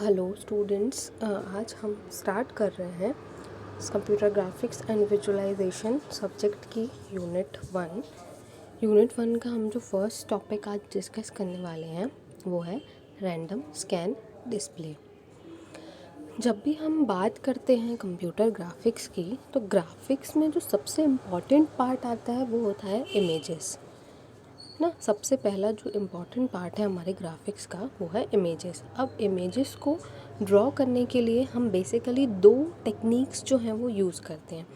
Hello students, आज हम start कर रहे हैं computer graphics and visualisation subject की यूनिट वन का हम जो फर्स्ट टॉपिक आज डिस्कस करने वाले हैं वो है रैंडम स्कैन डिस्प्ले। जब भी हम बात करते हैं कंप्यूटर ग्राफिक्स की तो ग्राफिक्स में जो सबसे इम्पॉर्टेंट पार्ट आता है वो होता है इमेजेस ना। सबसे पहला जो इम्पॉर्टेंट पार्ट है हमारे ग्राफिक्स का वो है इमेजेस। अब इमेजेस को ड्रॉ करने के लिए हम बेसिकली दो टेक्निक्स जो हैं वो यूज़ करते हैं।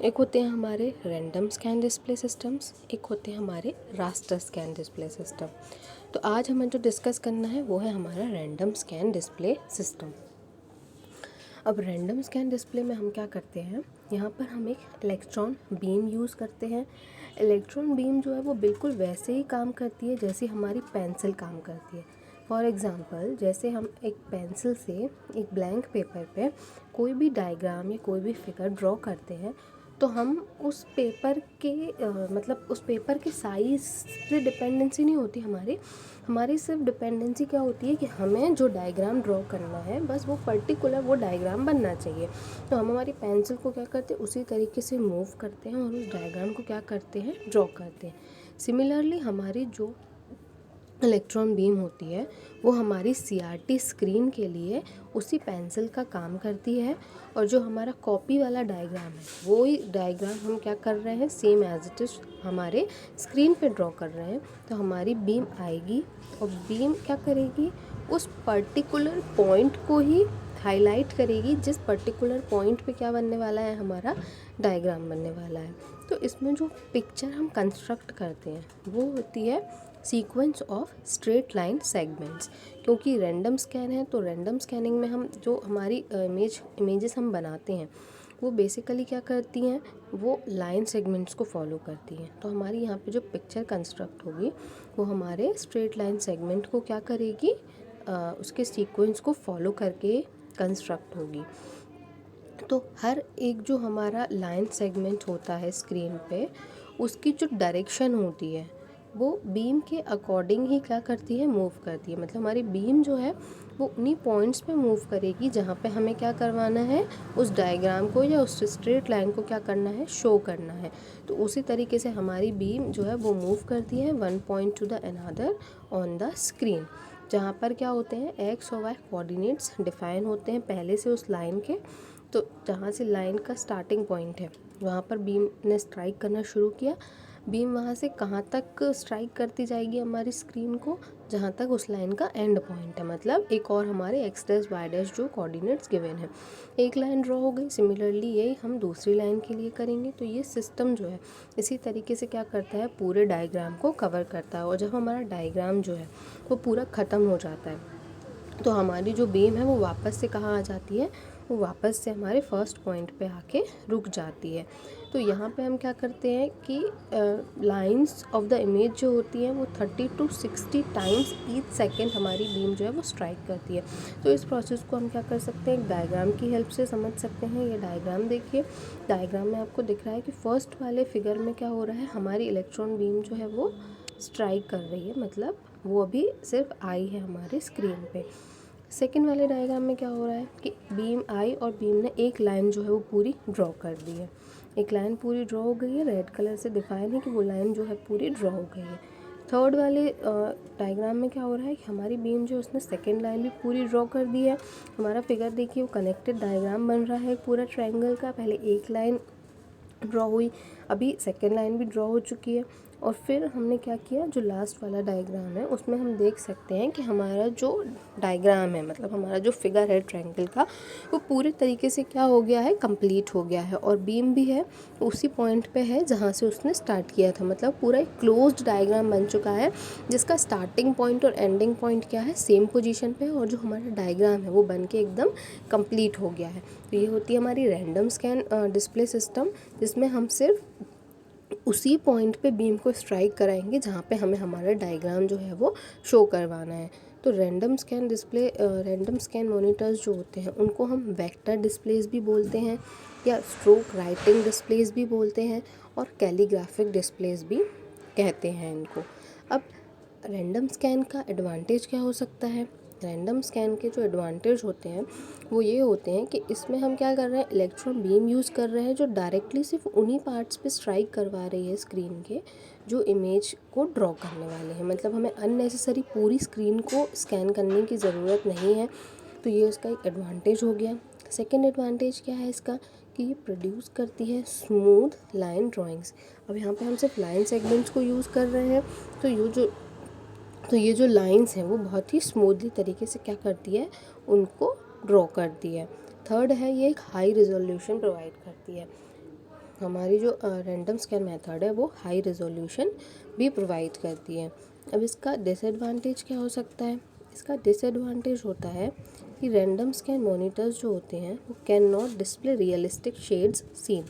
एक होते हैं हमारे रैंडम स्कैन डिस्प्ले सिस्टम्स, एक होते हैं हमारे रास्टर स्कैन डिस्प्ले सिस्टम। तो आज हमें जो डिस्कस करना है वो है हमारा रैंडम स्कैन डिस्प्ले सिस्टम। अब रैंडम स्कैन डिस्प्ले में हम क्या करते हैं, यहाँ पर हम एक इलेक्ट्रॉन बीम यूज़ करते हैं। इलेक्ट्रॉन बीम जो है वो बिल्कुल वैसे ही काम करती है जैसे हमारी पेंसिल काम करती है। फॉर एग्ज़ाम्पल, जैसे हम एक पेंसिल से एक ब्लैंक पेपर पे कोई भी डायग्राम या कोई भी फिगर ड्रॉ करते हैं तो हम उस पेपर के मतलब उस पेपर के साइज़ से डिपेंडेंसी नहीं होती हमारी सिर्फ डिपेंडेंसी क्या होती है कि हमें जो डायग्राम ड्रॉ करना है बस वो पर्टिकुलर वो डायग्राम बनना चाहिए। तो हम हमारी पेंसिल को क्या करते हैं, उसी तरीके से मूव करते हैं और उस डायग्राम को क्या करते हैं, ड्रॉ करते हैं। सिमिलरली हमारी जो इलेक्ट्रॉन बीम होती है वो हमारी सीआरटी स्क्रीन के लिए उसी पेंसिल का काम करती है, और जो हमारा कॉपी वाला डायग्राम है वो ही डायग्राम हम क्या कर रहे हैं, सेम एज इट इज़ हमारे स्क्रीन पे ड्रॉ कर रहे हैं। तो हमारी बीम आएगी और बीम क्या करेगी, उस पर्टिकुलर पॉइंट को ही हाईलाइट करेगी जिस पर्टिकुलर पॉइंट पे क्या बनने वाला है, हमारा डायग्राम बनने वाला है। तो इसमें जो पिक्चर हम कंस्ट्रक्ट करते हैं वो होती है sequence of straight line segments. क्योंकि रैंडम स्कैन है तो रैंडम स्कैनिंग में हम जो हमारी इमेजेस हम बनाते हैं वो बेसिकली क्या करती हैं, वो लाइन सेगमेंट्स को फॉलो करती हैं। तो हमारी यहाँ पे जो पिक्चर कंस्ट्रक्ट होगी वो हमारे स्ट्रेट लाइन सेगमेंट को क्या करेगी, उसके सीक्वेंस को फॉलो करके कंस्ट्रक्ट होगी। तो हर एक जो हमारा लाइन सेगमेंट होता है स्क्रीन पे, उसकी जो डायरेक्शन होती है वो बीम के अकॉर्डिंग ही क्या करती है, मूव करती है। मतलब हमारी बीम जो है वो उन्हीं पॉइंट्स पे मूव करेगी जहाँ पे हमें क्या करवाना है, उस डायग्राम को या उस स्ट्रेट लाइन को क्या करना है, शो करना है। तो उसी तरीके से हमारी बीम जो है वो मूव करती है one point two the another on the screen, जहाँ पर क्या होते हैं, एक्स और वाई कोऑर्डिनेट्स डिफाइन होते हैं पहले से उस लाइन के। तो जहाँ से लाइन का स्टार्टिंग पॉइंट है वहाँ पर बीम ने स्ट्राइक करना शुरू किया। बीम वहाँ से कहाँ तक स्ट्राइक करती जाएगी हमारी स्क्रीन को, जहाँ तक उस लाइन का एंड पॉइंट है। मतलब एक और हमारे एक्स डैश वाई डैश जो कोऑर्डिनेट्स गिवन है, एक लाइन ड्रॉ हो गई। सिमिलरली यही हम दूसरी लाइन के लिए करेंगे। तो ये सिस्टम जो है इसी तरीके से क्या करता है, पूरे डायग्राम को कवर करता है। और जब हमारा डायग्राम जो है वो पूरा ख़त्म हो जाता है तो हमारी जो बीम है वो वापस से कहाँ आ जाती है, वो वापस से हमारे फर्स्ट पॉइंट पे आके रुक जाती है। तो यहाँ पे हम क्या करते हैं कि लाइंस ऑफ द इमेज जो होती हैं वो 30 to 60 टाइम्स ईच सेकेंड हमारी बीम जो है वो स्ट्राइक करती है। तो इस प्रोसेस को हम क्या कर सकते हैं, एक डायग्राम की हेल्प से समझ सकते हैं। ये डायग्राम देखिए, डायग्राम में आपको दिख रहा है कि फर्स्ट वाले फिगर में क्या हो रहा है, हमारी इलेक्ट्रॉन बीम जो है वो स्ट्राइक कर रही है, मतलब वो अभी सिर्फ आई है हमारे स्क्रीन पे। सेकेंड वाले डायग्राम में क्या हो रहा है कि बीम आई और बीम ने एक लाइन जो है वो पूरी ड्रॉ कर दी है। एक लाइन पूरी ड्रॉ हो गई है, रेड कलर से दिखाया है कि वो लाइन जो है पूरी ड्रॉ हो गई है। थर्ड वाले डायग्राम में क्या हो रहा है कि हमारी बीम जो उसने सेकेंड लाइन भी पूरी ड्रॉ कर दी है। हमारा फिगर देखिए, वो कनेक्टेड डायग्राम बन रहा है पूरा ट्रायंगल का। पहले एक लाइन ड्रॉ हुई, अभी सेकेंड लाइन भी ड्रॉ हो चुकी है। और फिर हमने क्या किया, जो लास्ट वाला डायग्राम है उसमें हम देख सकते हैं कि हमारा जो डायग्राम है, मतलब हमारा जो फिगर है ट्रायंगल का, वो पूरे तरीके से क्या हो गया है, कंप्लीट हो गया है। और बीम भी है उसी पॉइंट पे है जहाँ से उसने स्टार्ट किया था। मतलब पूरा एक क्लोज्ड डायग्राम बन चुका है जिसका स्टार्टिंग पॉइंट और एंडिंग पॉइंट क्या है, सेम पोजीशन पे है। और जो हमारा डायग्राम है वो बन के एकदम कंप्लीट हो गया है। तो ये होती है हमारी रैंडम स्कैन डिस्प्ले सिस्टम, जिसमें हम सिर्फ उसी पॉइंट पे बीम को स्ट्राइक कराएंगे जहाँ पे हमें हमारा डायग्राम जो है वो शो करवाना है। तो रैंडम स्कैन मॉनिटर्स जो होते हैं उनको हम वेक्टर डिस्प्लेस भी बोलते हैं, या स्ट्रोक राइटिंग डिस्प्लेस भी बोलते हैं, और कैलीग्राफिक डिस्प्लेस भी कहते हैं इनको। अब रैंडम स्कैन का एडवांटेज क्या हो सकता है, रैंडम स्कैन के जो एडवांटेज होते हैं वो ये होते हैं कि इसमें हम क्या कर रहे हैं, इलेक्ट्रॉन बीम यूज़ कर रहे हैं जो डायरेक्टली सिर्फ उन्हीं पार्ट्स पे स्ट्राइक करवा रही है स्क्रीन के जो इमेज को ड्रॉ करने वाले हैं। मतलब हमें अननेसेसरी पूरी स्क्रीन को स्कैन करने की ज़रूरत नहीं है। तो ये उसका एक एडवांटेज हो गया। सेकेंड एडवांटेज क्या है इसका कि ये प्रोड्यूस करती है स्मूथ लाइन ड्राइंग्स। अब यहाँ पे हम सिर्फ लाइन सेगमेंट्स को यूज़ कर रहे हैं तो ये जो लाइंस हैं वो बहुत ही स्मूथली तरीके से क्या करती है, उनको ड्रॉ करती है। थर्ड है ये एक हाई रिजोल्यूशन प्रोवाइड करती है। हमारी जो रैंडम स्कैन मेथड है वो हाई रेजोल्यूशन भी प्रोवाइड करती है। अब इसका डिसएडवांटेज क्या हो सकता है, इसका डिसएडवांटेज होता है कि रैंडम स्कैन मॉनिटर्स जो होते हैं वो cannot display realistic shades scene.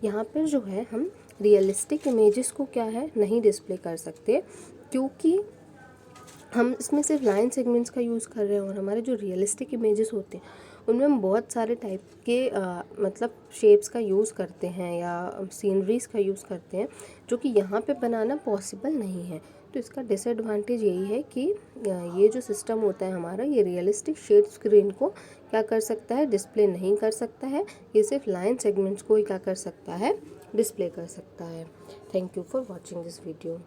यहाँ पर जो है हम रियलिस्टिक इमेजेस को क्या है नहीं डिस्प्ले कर सकते, क्योंकि हम इसमें सिर्फ लाइन सेगमेंट्स का यूज़ कर रहे हैं और हमारे जो रियलिस्टिक इमेजेस होते हैं उनमें हम बहुत सारे टाइप के मतलब शेप्स का यूज़ करते हैं या सीनरीज़ का यूज़ करते हैं जो कि यहाँ पे बनाना पॉसिबल नहीं है। तो इसका डिसएडवांटेज यही है कि ये जो सिस्टम होता है हमारा, ये रियलिस्टिक शेड स्क्रीन को क्या कर सकता है, डिस्प्ले नहीं कर सकता है। ये सिर्फ लाइन सेगमेंट्स को ही क्या कर सकता है, डिस्प्ले कर सकता है। Thank you for watching this video.